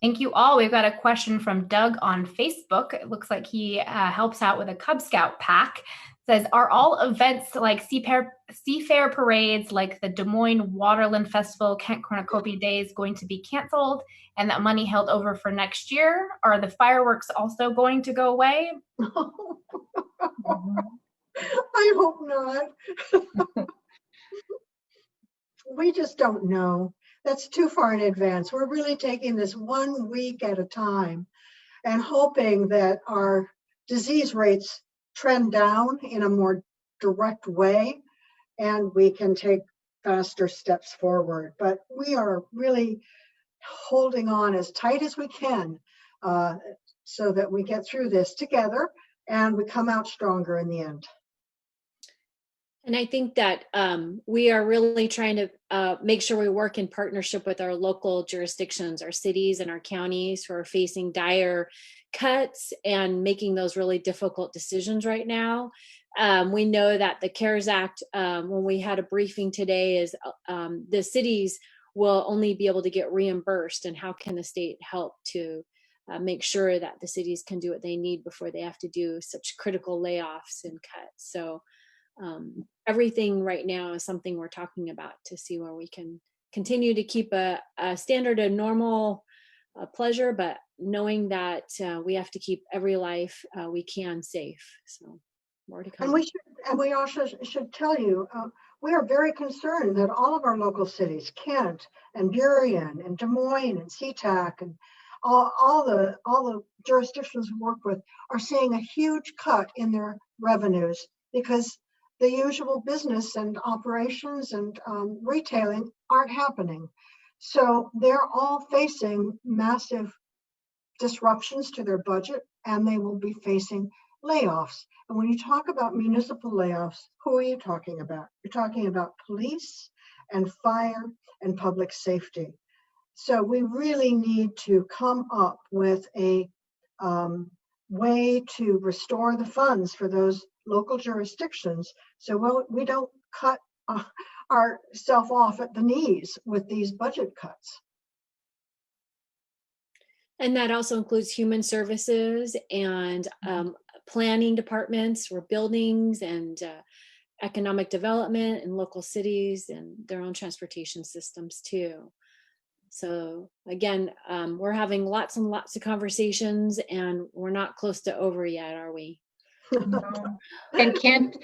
Thank you all. We've got a question from Doug on Facebook. It looks like he helps out with a Cub Scout pack. It says, are all events like Seafair parades like the Des Moines Waterland Festival, Kent Cornucopia Days going to be canceled and that money held over for next year? Are the fireworks also going to go away? I hope not. We just don't know. That's too far in advance. We're really taking this 1 week at a time and hoping that our disease rates trend down in a more direct way and we can take faster steps forward. But we are really holding on as tight as we can so that we get through this together and we come out stronger in the end. And I think that we are really trying to make sure we work in partnership with our local jurisdictions, our cities and our counties who are facing dire cuts and making those really difficult decisions right now. We know that the CARES Act, when we had a briefing today, is the cities will only be able to get reimbursed, and how can the state help to make sure that the cities can do what they need before they have to do such critical layoffs and cuts. So everything right now is something we're talking about to see where we can continue to keep a standard of normal pleasure, but knowing that we have to keep every life we can safe. So more to come. And we also should tell you, we are very concerned that all of our local cities, Kent and Burien and Des Moines and SeaTac and all the jurisdictions we work with are seeing a huge cut in their revenues because the usual business and operations and retailing aren't happening. So they're all facing massive disruptions to their budget and they will be facing layoffs. And when you talk about municipal layoffs, who are you talking about? You're talking about police and fire and public safety. So we really need to come up with a way to restore the funds for those local jurisdictions so we don't cut ourselves off at the knees with these budget cuts. And that also includes human services and planning departments for buildings and economic development in local cities and their own transportation systems too. So again, we're having lots and lots of conversations and we're not close to over yet, are we? And Kent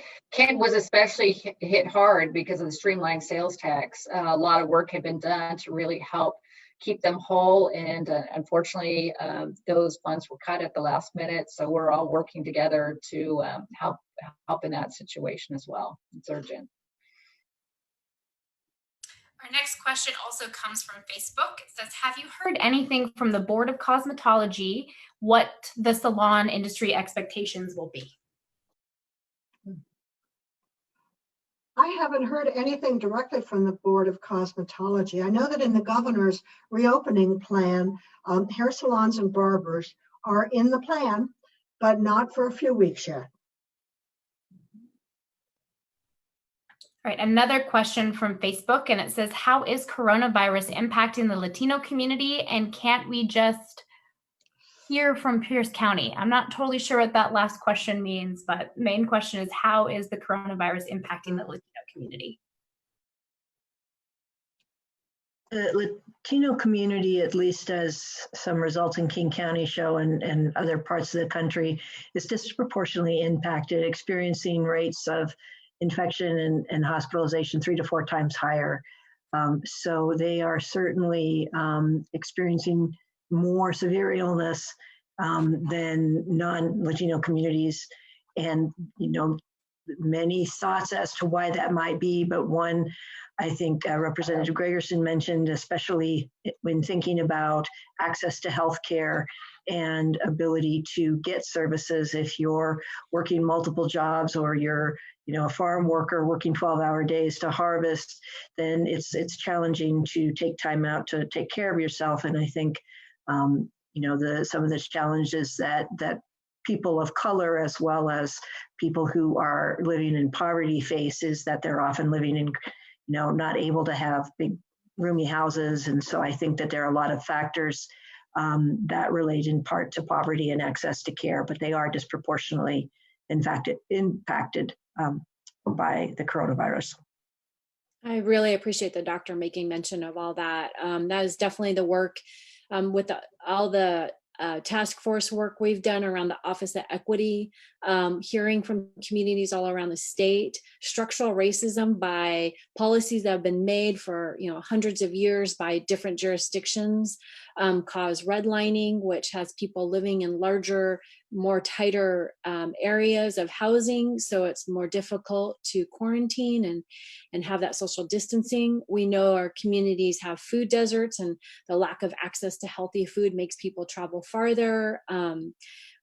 was especially hit hard because of the streamlined sales tax. A lot of work had been done to really help keep them whole, and unfortunately those funds were cut at the last minute, so we're all working together to help in that situation as well. It's urgent. Our next question also comes from Facebook. It says, have you heard anything from the Board of Cosmetology what the salon industry expectations will be? I haven't heard anything directly from the Board of Cosmetology. I know that in the governor's reopening plan, hair salons and barbers are in the plan, but not for a few weeks yet. All right, another question from Facebook, and it says, how is coronavirus impacting the Latino community, and can't we just hear from Pierce County? I'm not totally sure what that last question means, but the main question is, how is the coronavirus impacting the Latino community? The Latino community, at least as some results in King County show and other parts of the country, is disproportionately impacted, experiencing rates of infection and hospitalization 3 to 4 times higher. So they are certainly experiencing more severe illness than non-Latino communities. And, many thoughts as to why that might be, but one, I think Representative Gregerson mentioned, especially when thinking about access to healthcare and ability to get services. If you're working multiple jobs, or you're a farm worker working 12-hour days to harvest, then it's challenging to take time out to take care of yourself. And I think some of the challenges that people of color, as well as people who are living in poverty, face is that they're often living in not able to have big roomy houses. And so I think that there are a lot of factors that relate in part to poverty and access to care, but they are disproportionately impacted by the coronavirus. I really appreciate the doctor making mention of all that. That is definitely the work with all the task force work we've done around the Office of Equity, hearing from communities all around the state, structural racism by policies that have been made for hundreds of years by different jurisdictions, cause redlining, which has people living in larger, more tighter areas of housing, so it's more difficult to quarantine and have that social distancing. We know our communities have food deserts, and the lack of access to healthy food makes people travel farther.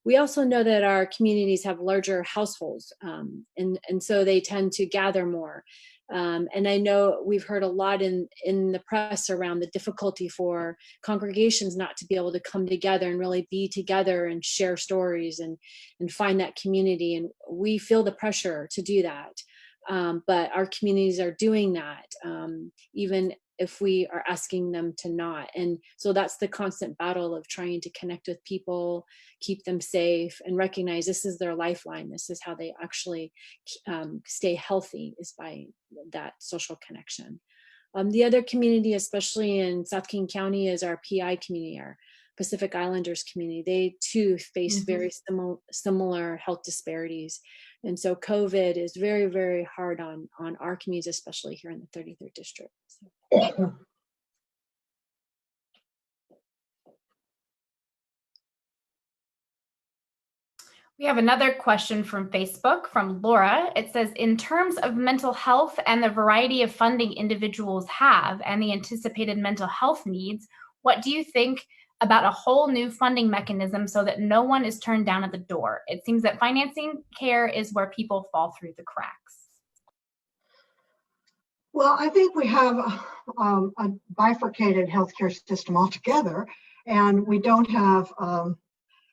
We also know that our communities have larger households, and so they tend to gather more. And I know we've heard a lot in the press around the difficulty for congregations not to be able to come together and really be together and share stories and find that community. And we feel the pressure to do that. But our communities are doing that, even if we are asking them to not. And so that's the constant battle of trying to connect with people, keep them safe, and recognize this is their lifeline. This is how they actually stay healthy, is by that social connection. The other community, especially in South King County, is our PI community, our Pacific Islanders community. They too face very similar health disparities. And so COVID is very, very hard on our communities, especially here in the 33rd district. So. We have another question from Facebook from Laura. It says, in terms of mental health and the variety of funding individuals have and the anticipated mental health needs, what do you think about a whole new funding mechanism so that no one is turned down at the door? It seems that financing care is where people fall through the cracks. Well, I think we have a bifurcated healthcare system altogether, and we don't have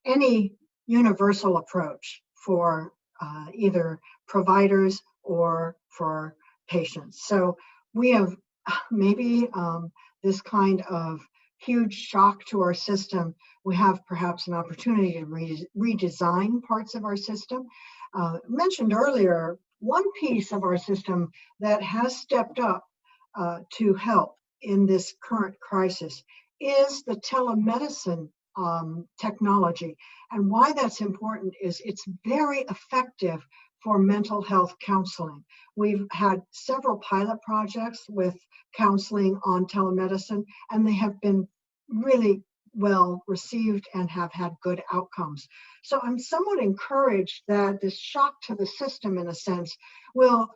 any universal approach for either providers or for patients. So we have maybe this kind of huge shock to our system. We have perhaps an opportunity to redesign parts of our system. Mentioned earlier, one piece of our system that has stepped up to help in this current crisis is the telemedicine technology. And why that's important is it's very effective for mental health counseling. We've had several pilot projects with counseling on telemedicine, and they have been really well received and have had good outcomes. So I'm somewhat encouraged that this shock to the system, in a sense, will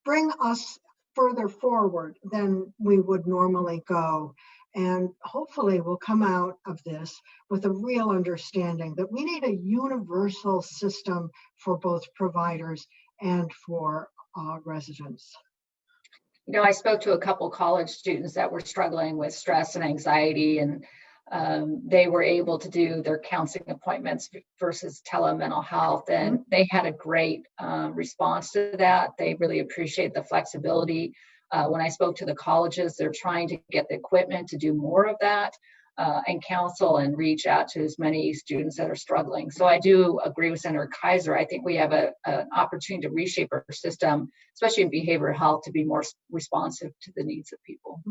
bring us further forward than we would normally go. And hopefully we'll come out of this with a real understanding that we need a universal system for both providers and for residents. I spoke to a couple college students that were struggling with stress and anxiety, and they were able to do their counseling appointments versus telemental health, and they had a great response to that. They really appreciate the flexibility. When I spoke to the colleges, they're trying to get the equipment to do more of that and counsel and reach out to as many students that are struggling. So I do agree with Senator Keiser. I think we have an opportunity to reshape our system, especially in behavioral health, to be more responsive to the needs of people.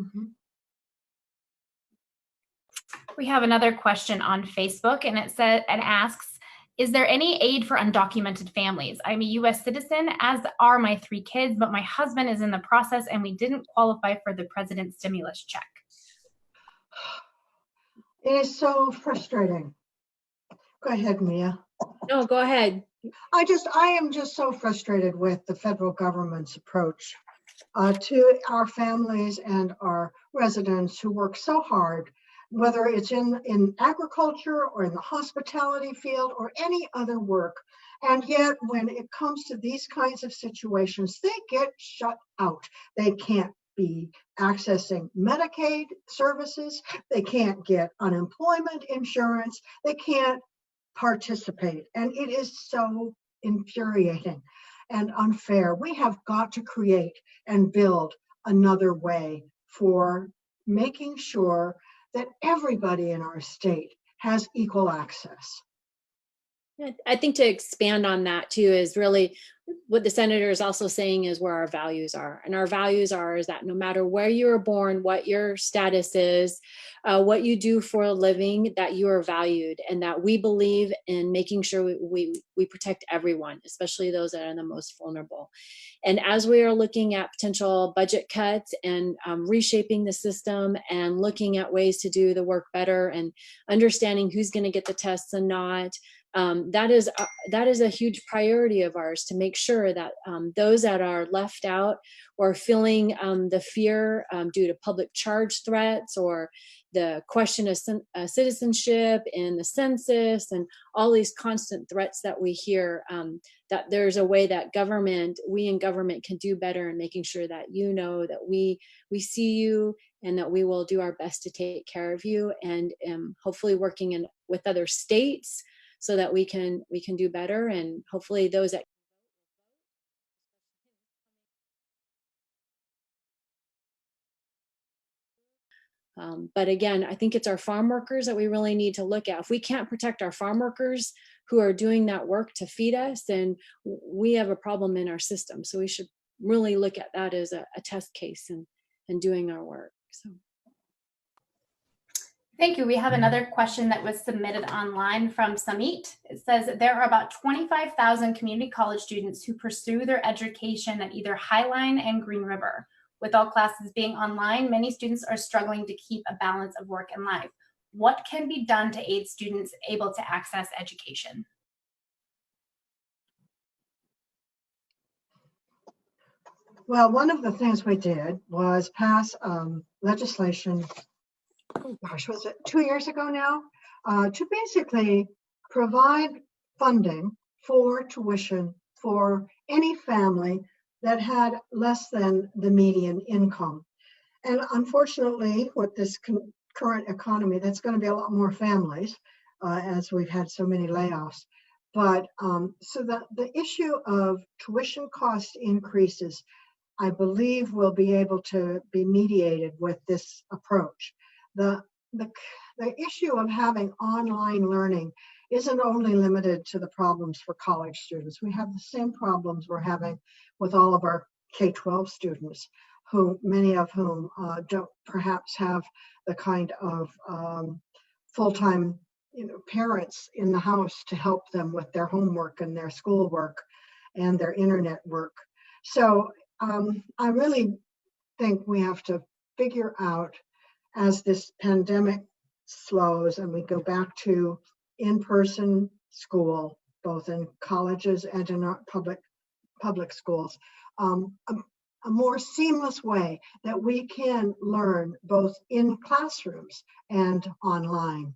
We have another question on Facebook, and it asks, is there any aid for undocumented families? I'm a U.S. citizen, as are my 3 kids, but my husband is in the process and we didn't qualify for the president's stimulus check. It is so frustrating. Go ahead, Mia. No, go ahead. I am just so frustrated with the federal government's approach to our families and our residents who work so hard whether it's in agriculture or in the hospitality field or any other work. And yet when it comes to these kinds of situations, they get shut out. They can't be accessing Medicaid services. They can't get unemployment insurance. They can't participate. And it is so infuriating and unfair. We have got to create and build another way for making sure that everybody in our state has equal access. I think to expand on that too is really what the senator is also saying is where our values are. And our values is that no matter where you were born, what your status is, what you do for a living, that you are valued, and that we believe in making sure we protect everyone, especially those that are the most vulnerable. And as we are looking at potential budget cuts and reshaping the system and looking at ways to do the work better and understanding who's going to get the tests and not, that is a huge priority of ours, to make sure that those that are left out or feeling the fear due to public charge threats or the question of citizenship in the census and all these constant threats that we hear, that there's a way that we in government can do better in making sure that you know that we see you and that we will do our best to take care of you, and hopefully working with other states so that we can do better, and hopefully those that but again, I think it's our farm workers that we really need to look at. If we can't protect our farm workers who are doing that work to feed us, then we have a problem in our system. So we should really look at that as a test case and doing our work. So. Thank you. We have another question that was submitted online from Samit. It says there are about 25,000 community college students who pursue their education at either Highline and Green River. With all classes being online, many students are struggling to keep a balance of work and life. What can be done to aid students able to access education? Well, one of the things we did was pass legislation, oh gosh, was it 2 years ago now, to basically provide funding for tuition for any family that had less than the median income. And unfortunately, with this current economy, that's going to be a lot more families as we've had so many layoffs. But so the issue of tuition cost increases, I believe, will be able to be mediated with this approach. The issue of having online learning isn't only limited to the problems for college students. We have the same problems we're having with all of our K-12 students, who many of whom don't perhaps have the kind of full-time parents in the house to help them with their homework and their schoolwork and their internet work. So I really think we have to figure out, as this pandemic slows and we go back to in-person school, both in colleges and in our public schools, a more seamless way that we can learn both in classrooms and online.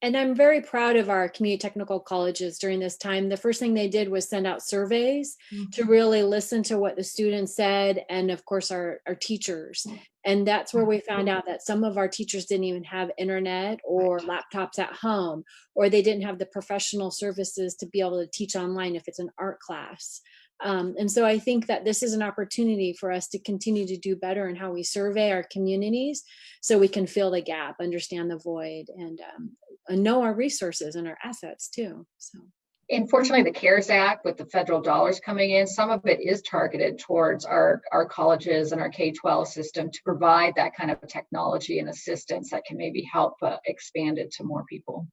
And I'm very proud of our community technical colleges during this time. The first thing they did was send out surveys to really listen to what the students said, and of course our teachers. And that's where we found out that some of our teachers didn't even have internet or laptops at home, or they didn't have the professional services to be able to teach online if it's an art class. And so I think that this is an opportunity for us to continue to do better in how we survey our communities so we can fill the gap, understand the void, and know our resources and our assets too. So. Unfortunately, the CARES Act, with the federal dollars coming in, some of it is targeted towards our colleges and our K-12 system to provide that kind of technology and assistance that can maybe help expand it to more people.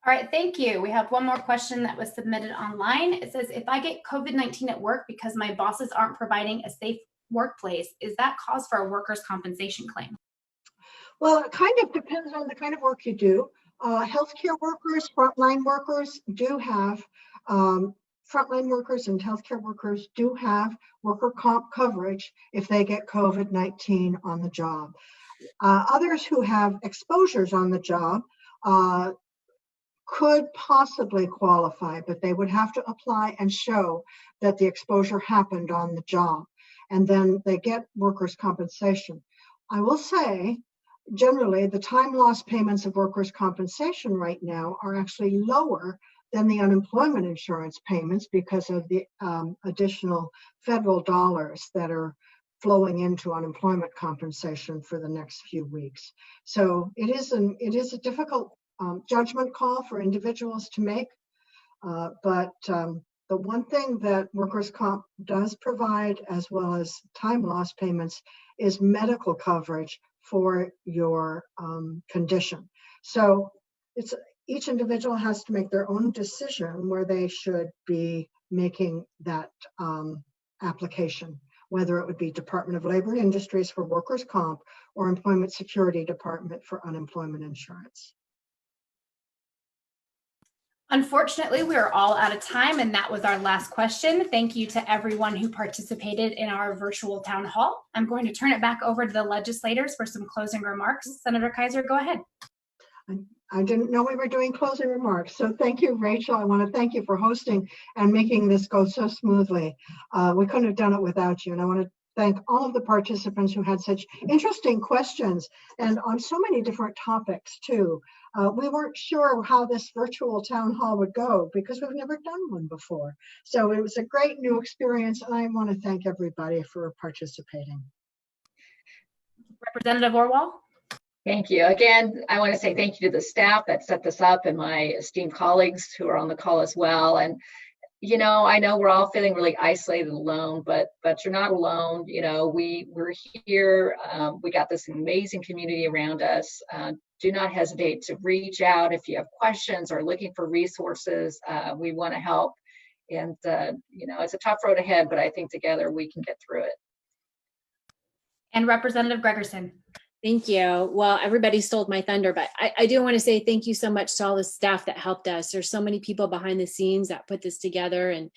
All right, thank you. We have one more question that was submitted online. It says, if I get COVID-19 at work because my bosses aren't providing a safe workplace, is that cause for a workers' compensation claim? Well, it kind of depends on the kind of work you do. Healthcare workers, frontline workers do have, frontline workers and healthcare workers do have worker comp coverage if they get COVID-19 on the job. Others who have exposures on the job could possibly qualify, but they would have to apply and show that the exposure happened on the job, and then they get workers' compensation. I will say, generally, the time loss payments of workers' compensation right now are actually lower than the unemployment insurance payments because of the additional federal dollars that are flowing into unemployment compensation for the next few weeks. So it is a difficult judgment call for individuals to make, but the one thing that workers' comp does provide, as well as time loss payments, is medical coverage for your condition. So each individual has to make their own decision where they should be making that application, whether it would be Department of Labor and Industries for workers' comp or Employment Security Department for unemployment insurance. Unfortunately, we are all out of time, and that was our last question. Thank you to everyone who participated in our virtual town hall. I'm going to turn it back over to the legislators for some closing remarks. Senator Keiser, go ahead. I didn't know we were doing closing remarks. So thank you, Rachel. I want to thank you for hosting and making this go so smoothly. We couldn't have done it without you. And I want to thank all of the participants who had such interesting questions and on so many different topics too. We weren't sure how this virtual town hall would go because we've never done one before. So it was a great new experience, and I want to thank everybody for participating. Representative Orwall. Thank you. Again, I want to say thank you to the staff that set this up and my esteemed colleagues who are on the call as well. And, you know, I know we're all feeling really isolated and alone, but you're not alone. You know, we're here. We got this amazing community around us. Do not hesitate to reach out if you have questions or looking for resources. We want to help. And, you know, it's a tough road ahead, but I think together we can get through it. And Representative Gregerson. Thank you. Well, everybody stole my thunder, but I do want to say thank you so much to all the staff that helped us. There's so many people behind the scenes that put this together, and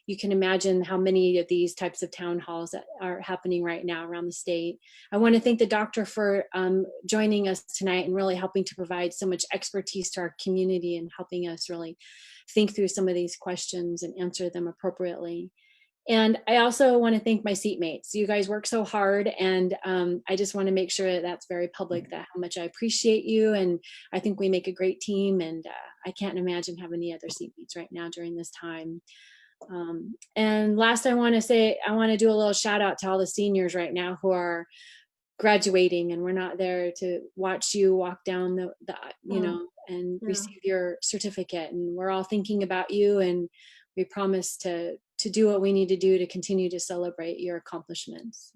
you can imagine how many of these types of town halls that are happening right now around the state. I want to thank the doctor for joining us tonight and really helping to provide so much expertise to our community and helping us really think through some of these questions and answer them appropriately. And I also want to thank my seatmates. You guys work so hard, and I just want to make sure that that's very public, that how much I appreciate you, and I think we make a great team, and I can't imagine having any other seatmates right now during this time. And last, I want to do a little shout out to all the seniors right now who are graduating, and we're not there to watch you walk down the you know, and receive your certificate, and we're all thinking about you, and we promise to do what we need to do to continue to celebrate your accomplishments.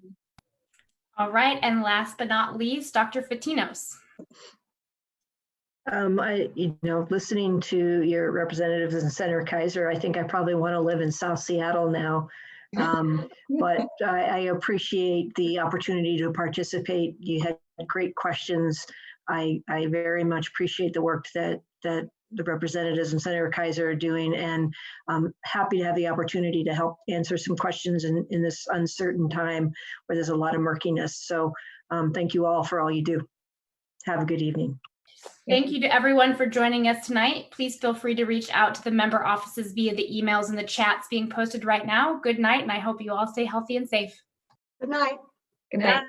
All right, and last but not least, Dr. Fatinos. Listening to your representatives and Senator Keiser, I think I probably want to live in South Seattle now. But I appreciate the opportunity to participate. You had great questions. I very much appreciate the work that the representatives and Senator Keiser are doing, and I'm happy to have the opportunity to help answer some questions in this uncertain time where there's a lot of murkiness. So thank you all for all you do. Have a good evening. Thank you to everyone for joining us tonight. Please feel free to reach out to the member offices via the emails and the chats being posted right now. Good night, and I hope you all stay healthy and safe. Good night. Good night.